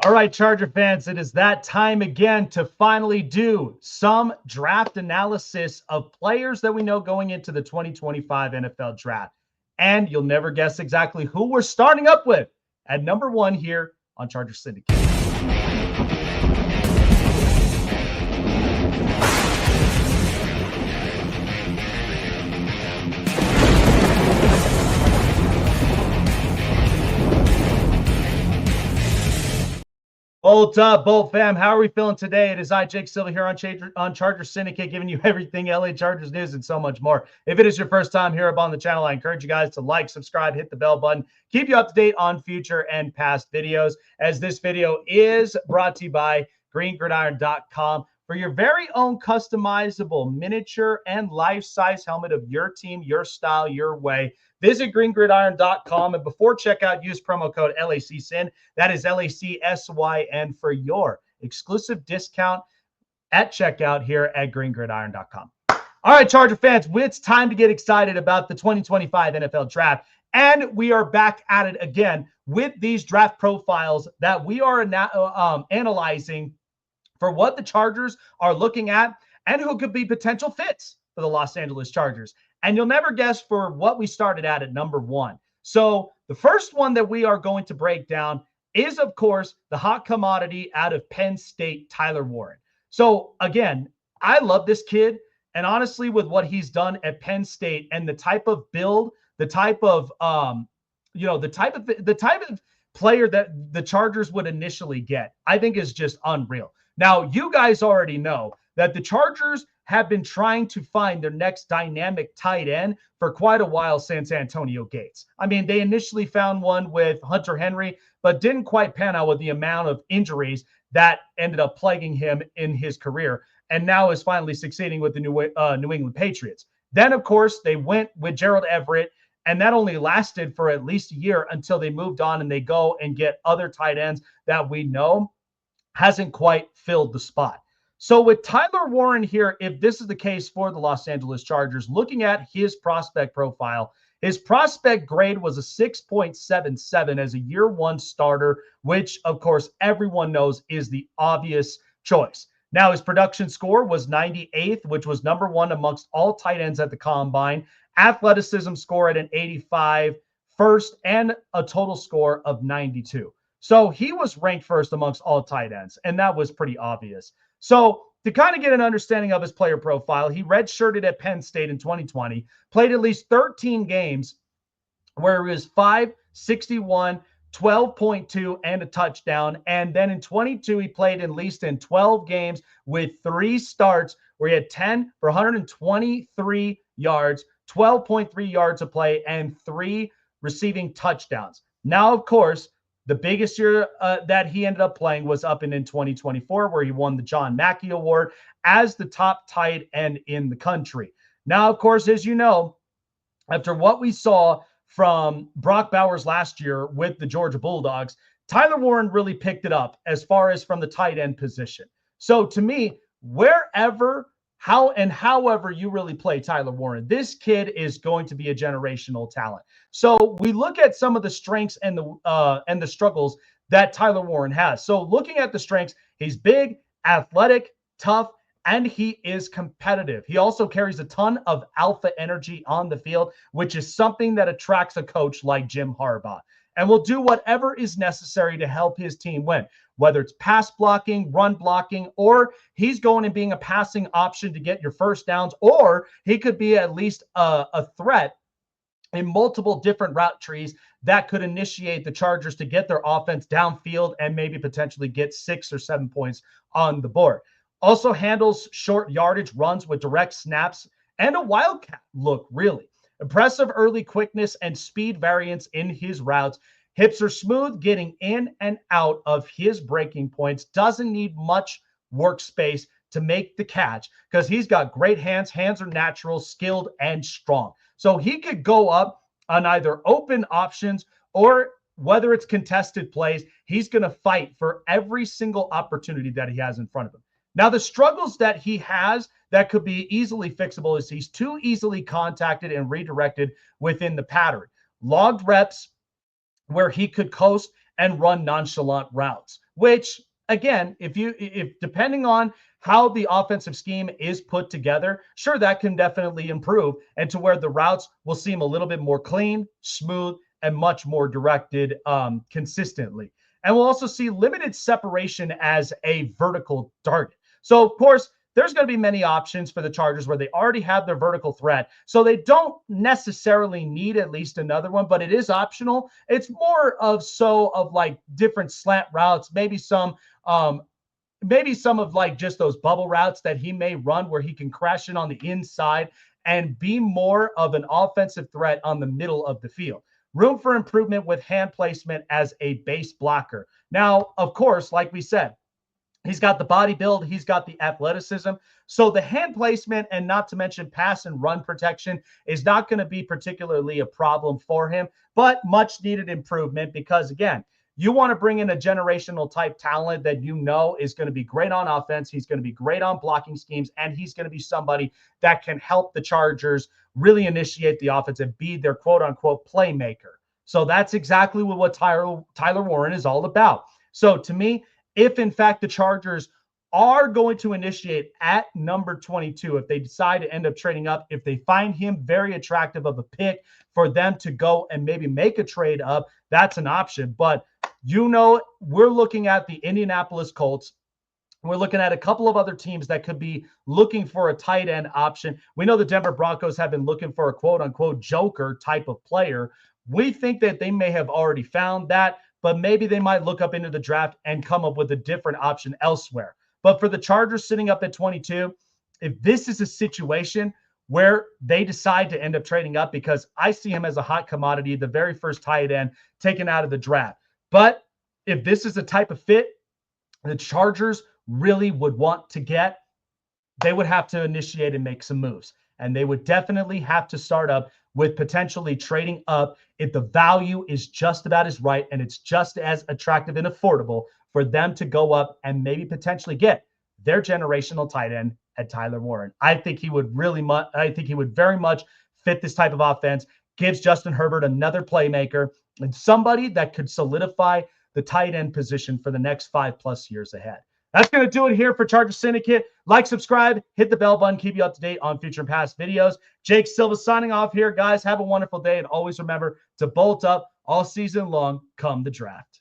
All right, Charger fans, it is that time again to finally do some draft analysis of players that we know going into the 2025 NFL draft. And you'll never guess exactly who we're starting up with at number one here on Charger Syndicate. Bolt up, Bolt fam. How are we feeling today? It is I, Jake Silva, here on Charger Syndicate, giving you everything LA Chargers news and so much more. If it is your first time here up on the channel, I encourage you guys to like, subscribe, hit the bell button, keep you up to date on future and past videos, as this video is brought to you by greengridiron.com for your very own customizable miniature and life-size helmet of your team, your style, your way. Visit greengridiron.com, and before checkout, use promo code LACSYN. That is LACSYN for your exclusive discount at checkout here at greengridiron.com. All right, Charger fans, it's time to get excited about the 2025 NFL Draft. And we are back at it again with these draft profiles that we are now analyzing for what the Chargers are looking at and who could be potential fits for the Los Angeles Chargers. And you'll never guess for what we started at number one. So the first one that we are going to break down is, of course, the hot commodity out of Penn State, Tyler Warren. So again, I love this kid. And honestly, with what he's done at Penn State and the type of build, the type of player that the Chargers would initially get, I think is just unreal. Now, you guys already know that the Chargers have been trying to find their next dynamic tight end for quite a while since Antonio Gates. I mean, they initially found one with Hunter Henry, but didn't quite pan out with the amount of injuries that ended up plaguing him in his career, and now is finally succeeding with the New England Patriots. Then, of course, they went with Gerald Everett, and that only lasted for at least a year until they moved on and they go and get other tight ends that we know hasn't quite filled the spot. So with Tyler Warren here, if this is the case for the Los Angeles Chargers, looking at his prospect profile, his prospect grade was a 6.77 as a year one starter, which of course everyone knows is the obvious choice. Now his production score was 98th, which was number one amongst all tight ends at the combine. Athleticism score at an 85, first, and a total score of 92. So he was ranked first amongst all tight ends, and that was pretty obvious. So to kind of get an understanding of his player profile, he redshirted at Penn State in 2020, played at least 13 games where he was 561, 12.2, and a touchdown. And then in 22, he played at least in 12 games with 3 starts where he had 10 for 123 yards, 12.3 yards a play, and 3 receiving touchdowns. Now, of course, the biggest year that he ended up playing was up in 2024, where he won the John Mackey Award as the top tight end in the country. Now, of course, as you know, after what we saw from Brock Bowers last year with the Georgia Bulldogs, Tyler Warren really picked it up as far as from the tight end position. So to me, however you really play Tyler Warren, this kid is going to be a generational talent. So we look at some of the strengths and the struggles that Tyler Warren has. So looking at the strengths, he's big, athletic, tough, and he is competitive. He also carries a ton of alpha energy on the field, which is something that attracts a coach like Jim Harbaugh, and will do whatever is necessary to help his team win, whether it's pass blocking, run blocking, or he's going and being a passing option to get your first downs, or he could be at least a threat in multiple different route trees that could initiate the Chargers to get their offense downfield and maybe potentially get 6 or 7 points on the board. Also handles short yardage runs with direct snaps and a wildcat look, really. Impressive early quickness and speed variance in his routes. Hips are smooth, getting in and out of his breaking points. Doesn't need much workspace to make the catch because he's got great hands. Hands are natural, skilled, and strong. So he could go up on either open options or whether it's contested plays, he's going to fight for every single opportunity that he has in front of him. Now, the struggles that he has that could be easily fixable is he's too easily contacted and redirected within the pattern. Logged reps where he could coast and run nonchalant routes. which again, if depending on how the offensive scheme is put together, sure, that can definitely improve and to where the routes will seem a little bit more clean, smooth, and much more directed consistently. And we'll also see limited separation as a vertical target. So, of course, there's going to be many options for the Chargers where they already have their vertical threat. So they don't necessarily need at least another one, but it is optional. It's more of like different slant routes, maybe some of like just those bubble routes that he may run where he can crash in on the inside and be more of an offensive threat on the middle of the field. Room for improvement with hand placement as a base blocker. Now, of course, like we said, he's got the body build. He's got the athleticism. So the hand placement and not to mention pass and run protection is not going to be particularly a problem for him, but much needed improvement because, again, you want to bring in a generational type talent that you know is going to be great on offense. He's going to be great on blocking schemes, and he's going to be somebody that can help the Chargers really initiate the offense and be their quote unquote playmaker. So that's exactly what Tyler Warren is all about. So to me, if in fact the Chargers are going to initiate at number 22, if they decide to end up trading up, if they find him very attractive of a pick for them to go and maybe make a trade up, that's an option. But we're looking at the Indianapolis Colts. We're looking at a couple of other teams that could be looking for a tight end option. We know the Denver Broncos have been looking for a quote unquote joker type of player. We think that they may have already found that, but maybe they might look up into the draft and come up with a different option elsewhere. But for the Chargers sitting up at 22, if this is a situation where they decide to end up trading up, because I see him as a hot commodity, the very first tight end taken out of the draft. But if this is the type of fit the Chargers really would want to get, they would have to initiate and make some moves. And they would definitely have to start up with potentially trading up if the value is just about as right and it's just as attractive and affordable for them to go up and maybe potentially get their generational tight end at Tyler Warren. I think he would very much fit this type of offense, gives Justin Herbert another playmaker and somebody that could solidify the tight end position for the next 5+ years ahead. That's going to do it here for Charger Syndicate. Like, subscribe, hit the bell button, keep you up to date on future and past videos. Jake Silva signing off here. Guys, have a wonderful day. And always remember to bolt up all season long come the draft.